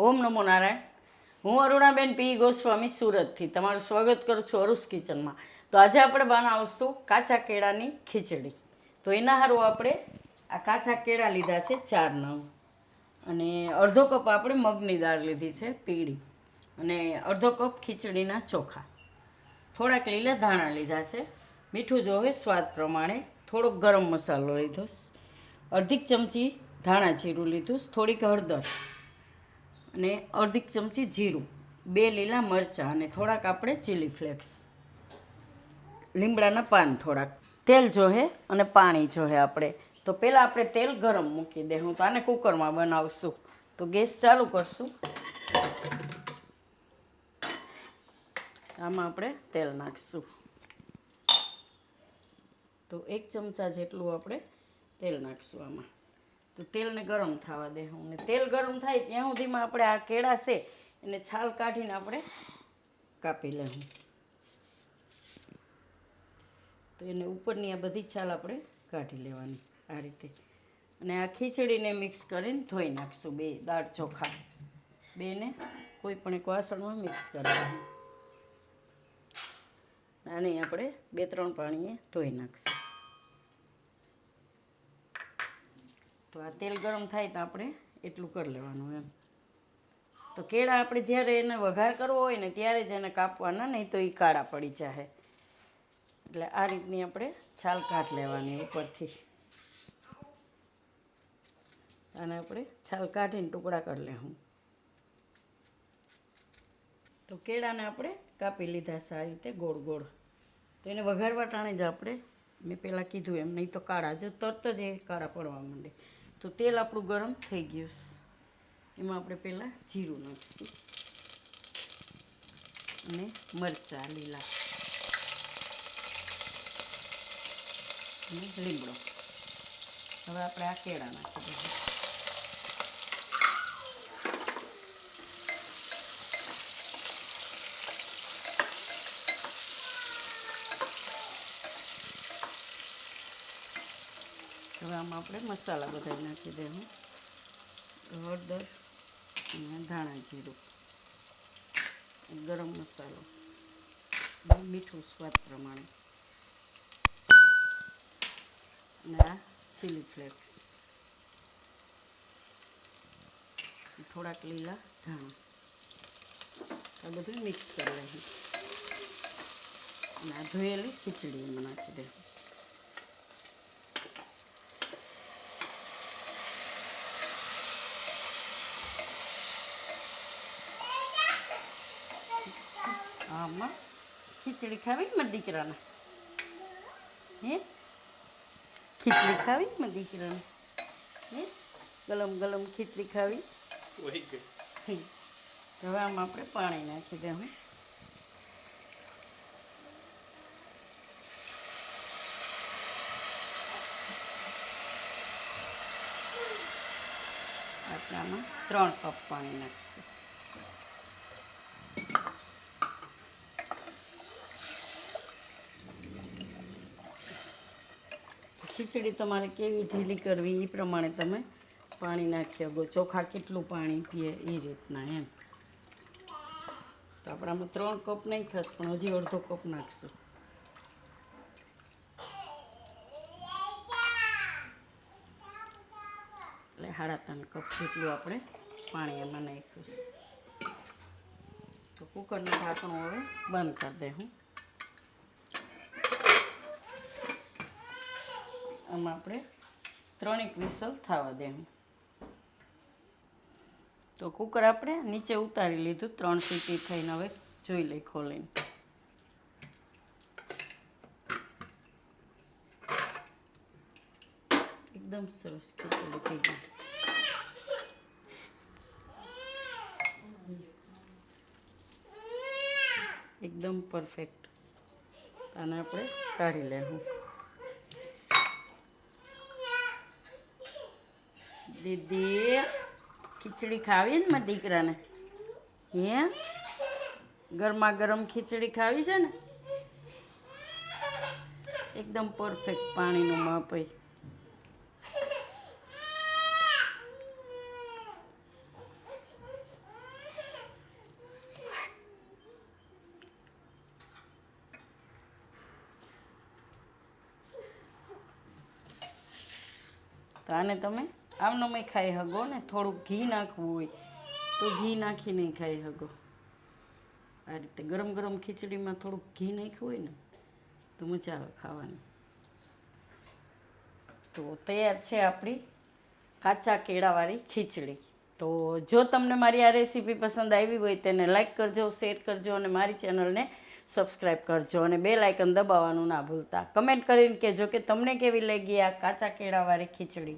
ઓમ નમો નારાયણ. હું અરુણાબેન પી ગોસ્વામી સુરતથી તમારું સ્વાગત કરું છું અરુસ કિચનમાં. તો આજે આપણે બનાવશું કાચા કેળાની ખીચડી. તો એના હારું આપણે આ કાચા કેળા લીધા છે 4 નંગ, અને અડધો કપ આપણે મગની દાળ લીધી છે પીળી, અને અડધો કપ ખીચડીના ચોખા, થોડાક લીલા ધાણા લીધા છે, મીઠું જોવે સ્વાદ પ્રમાણે, થોડોક ગરમ મસાલો લીધો, અડધી ચમચી ધાણા જીરું લીધું, થોડીક હળદર અને અડધી ચમચી જીરું, 2 લીલા મરચાં અને થોડાક આપણે ચીલી ફ્લેક્સ, લીમડાના પાન થોડાક, તેલ જોહે અને પાણી જોહે આપણે. તો પહેલાં આપણે તેલ ગરમ મૂકી દે. હું તો આને કુકરમાં બનાવશું. તો ગેસ ચાલુ કરશું. આમાં આપણે તેલ નાખીશું. તો 1 ચમચા જેટલું આપણે તેલ નાખીશું આમાં. તો તેલને ગરમ થવા દેવું, ને તેલ ગરમ થાય ત્યાં સુધીમાં આપણે આ કેળા છે એને છાલ કાઢીને આપણે કાપી લેવું. તો એને ઉપરની આ બધી છાલ આપણે કાઢી લેવાની આ રીતે. અને આ ખીચડીને મિક્સ કરીને ધોઈ નાખીશું. 2 દાળ ચોખા બેને કોઈ પણ એક વાસણમાં મિક્સ કરવાનું. આને આપણે 2-3 પાણીએ ધોઈ નાખીશું. તો આ તેલ ગરમ થાય તો આપણે એટલું કરી લેવાનું એમ. તો કેળા આપણે જ્યારે એને વઘાર કરવો હોય ને ત્યારે જ એને કાપવાના, નહીં તો એ કાળા પડી જાય. એટલે આ રીતની આપણે છાલ કાઢી લેવાની ઉપરથી. અને આપણે છાલ કાઢીને ટુકડા કરી લેવું. તો કેળાને આપણે કાપી લીધા છે આ રીતે ગોળ ગોળ. તો એને વઘારવા ટાણે જ આપણે, મેં પહેલાં કીધું એમ, નહીં તો કાળા, જો તરત જ એ કાળા પડવા માંડે. તો તેલ આપણું ગરમ થઈ ગયું. એમાં આપણે પહેલાં જીરું નાખીશું અને મરચાં લીલા અને લીમડો. હવે આપણે આ કેળા નાખી દઈએ. હવે આમાં આપણે મસાલા બધા નાખી દેવું. હળદર અને ધાણા જીરું, ગરમ મસાલો, મીઠું સ્વાદ પ્રમાણે, અને આ ચીલી ફ્લેક્સ, થોડાક લીલા ધાણા. આ બધું મિક્સ કરી લઈએ. અને આ ધોયેલી ખીચડી એમાં નાખી દેવું. આમાં ખીચડી ખાવી ને મારા દીકરાને? હે, ખીચડી ખાવી ને મારા દીકરાને? હે, ગલમ ગલમ ખીચડી ખાવી? હવે આમાં આપણે પાણી નાખી દેવું. આપણે આમાં 3 કપ પાણી નાખીશું. ખીચડી તમારે કેવી ઢીલી કરવી એ પ્રમાણે તમે પાણી નાખી શકો. ચોખા કેટલું પાણી પીએ એ રીતના એમ. તો આપણે આમાં 3 કપ નહીં થશે, પણ હજી અડધો કપ નાખીશું. એટલે 3.5 કપ જેટલું આપણે પાણી એમાં નાખ્યું. તો કુકરનું ઢાંકણું હવે બંધ કરી દઉં. આમાં આપણે 3 વિસલ થવા દેવું. તો કુકર આપણે નીચે ઉતારી લીધું. 3 સીટી થઈને હવે જોઈ લઈ ખોલીને. એકદમ સરસ ખીચડી થઈ ગઈ. એકદમ પરફેક્ટ. આને આપણે કાઢી લેવું. દીદી, ખીચડી ખાવી ને મારા દીકરાને? હે, ગરમા ગરમ ખીચડી ખાવી છે ને? એકદમ પરફેક્ટ પાણીનું માપ હોય. તો આને તમે આમનો મેં ખાઈ શકો ને, થોડુંક ઘી નાખવું હોય તો ઘી નાખીને ખાઈ શકો. આ રીતે ગરમ ગરમ ખીચડીમાં થોડુંક ઘી નાખ્યું હોય ને તો મજા આવે ખાવાની. તો તૈયાર છે આપણી કાચા કેળાવાળી ખીચડી. તો જો તમને મારી આ રેસીપી પસંદ આવી હોય તેને લાઈક કરજો, શેર કરજો અને મારી ચેનલને સબસ્ક્રાઈબ કરજો અને બેલ આઇકન દબાવવાનું ના ભૂલતા. કમેન્ટ કરીને કહેજો કે તમને કેવી લાગી આ કાચા કેળાવાળી ખીચડી.